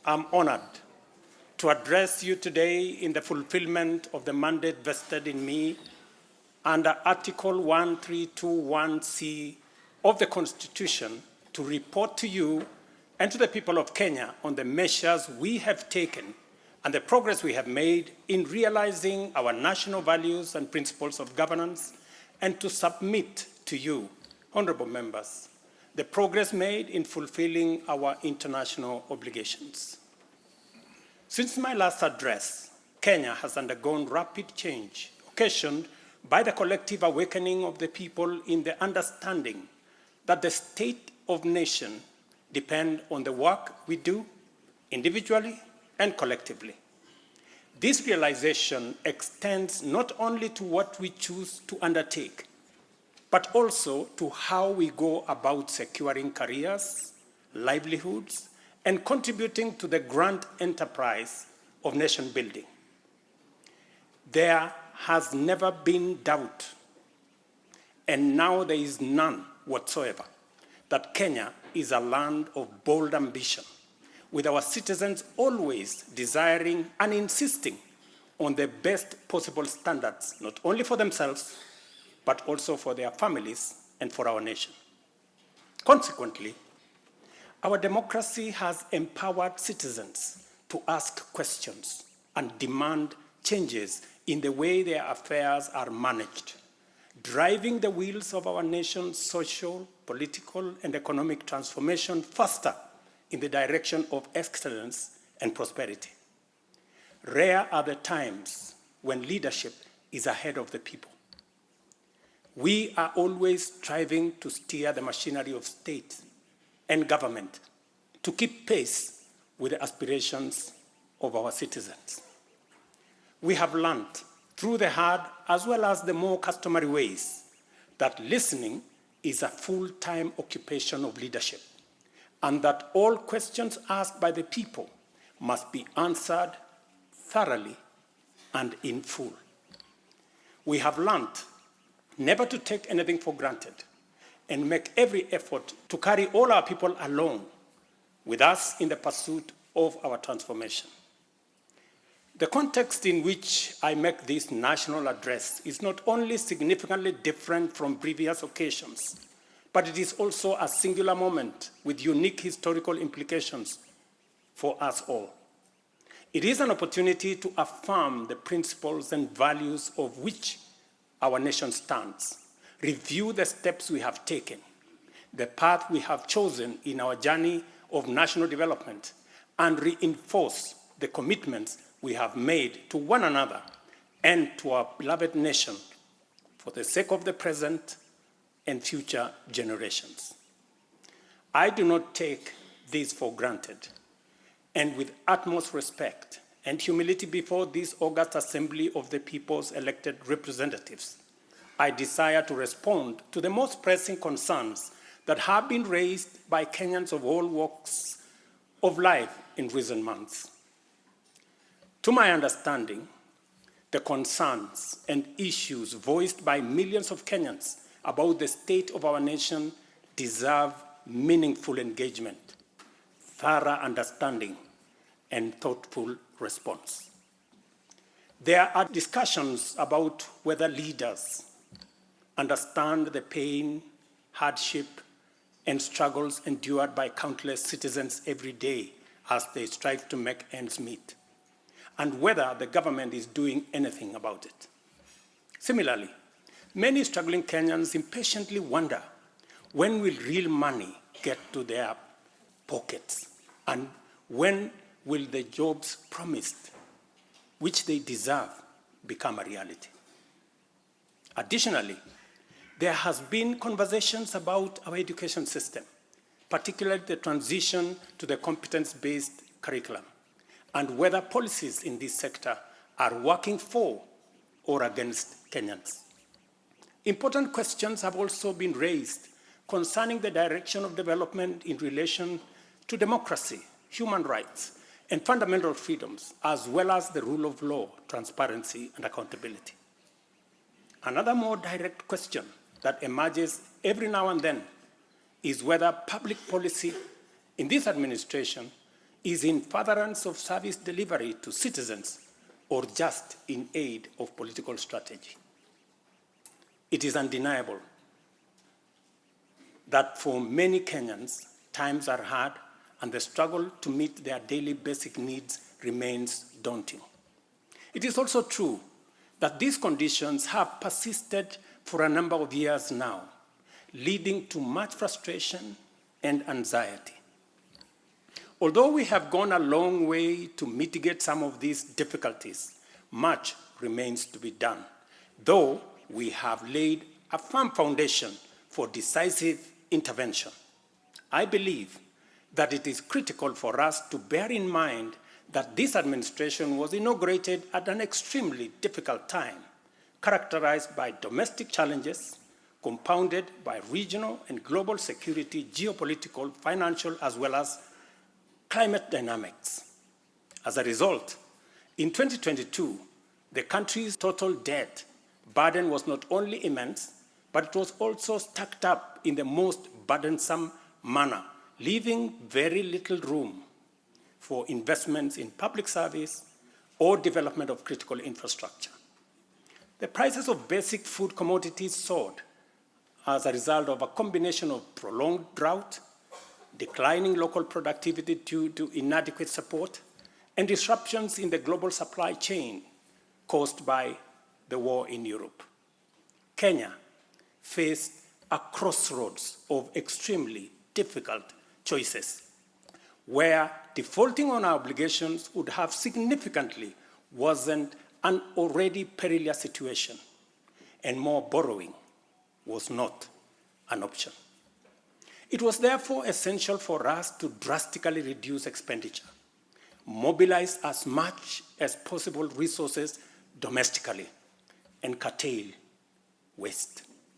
I'm honored to address you today in the fulfillment of the mandate vested in me under Article 1321C of the Constitution to report to you and to the people of Kenya on the measures we have taken and the progress we have made in realizing our national values and principles of governance, and to submit to you, honorable members, the progress made in fulfilling our international obligations. Since my last address, Kenya has undergone rapid change, occasioned by the collective awakening of the people in the understanding that the state of nation depends on the work we do individually and collectively. This realization extends not only to what we choose to undertake, but also to how we go about securing careers, livelihoods, and contributing to the grand enterprise of nation building. There has never been doubt, and now there is none whatsoever, that Kenya is a land of bold ambition, with our citizens always desiring and insisting on the best possible standards, not only for themselves, but also for their families and for our nation. Consequently, our democracy has empowered citizens to ask questions and demand changes in the way their affairs are managed, driving the wheels of our nation's social, political, and economic transformation faster in the direction of excellence and prosperity. Rare are the times when leadership is ahead of the people. We are always striving to steer the machinery of state and government to keep pace with the aspirations of our citizens. We have learned through the hard as well as the more customary ways that listening is a full-time occupation of leadership, and that all questions asked by the people must be answered thoroughly and in full. We have learned never to take anything for granted and make every effort to carry all our people along with us in the pursuit of our transformation. The context in which I make this national address is not only significantly different from previous occasions, but it is also a singular moment with unique historical implications for us all. It is an opportunity to affirm the principles and values of which our nation stands, review the steps we have taken, the path we have chosen in our journey of national development, and reinforce the commitments we have made to one another and to our beloved nation for the sake of the present and future generations. I do not take this for granted, and with utmost respect and humility before this august assembly of the people's elected representatives, I desire to respond to the most pressing concerns that have been raised by Kenyans of all walks of life in recent months. To my understanding, the concerns and issues voiced by millions of Kenyans about the state of our nation deserve meaningful engagement, thorough understanding, and thoughtful response. There are discussions about whether leaders understand the pain, hardship, and struggles endured by countless citizens every day as they strive to make ends meet, and whether the government is doing anything about it. Similarly, many struggling Kenyans impatiently wonder, when will real money get to their pockets, and when will the jobs promised, which they deserve, become a reality? Additionally, there has been conversations about our education system, particularly the transition to the competence-based curriculum, and whether policies in this sector are working for or against Kenyans. Important questions have also been raised concerning the direction of development in relation to democracy, human rights, and fundamental freedoms, as well as the rule of law, transparency, and accountability. Another more direct question that emerges every now and then is whether public policy in this administration is in furtherance of service delivery to citizens or just in aid of political strategy. It is undeniable that for many Kenyans, times are hard and the struggle to meet their daily basic needs remains daunting. It is also true that these conditions have persisted for a number of years now, leading to much frustration and anxiety. Although we have gone a long way to mitigate some of these difficulties, much remains to be done, though we have laid a firm foundation for decisive intervention. I believe that it is critical for us to bear in mind that this administration was inaugurated at an extremely difficult time, characterized by domestic challenges, compounded by regional and global security, geopolitical, financial, as well as climate dynamics. As a result, in 2022, the country's total debt burden was not only immense, but it was also stacked up in the most burdensome manner, leaving very little room for investments in public service or development of critical infrastructure. The prices of basic food commodities soared as a result of a combination of prolonged drought, declining local productivity due to inadequate support, and disruptions in the global supply chain caused by the war in Europe. Kenya faced a crossroads of extremely difficult choices, where defaulting on our obligations would have significantly worsened an already perilous situation, and more borrowing was not an option. It was therefore essential for us to drastically reduce expenditure, mobilize as much as possible resources domestically, and curtail waste.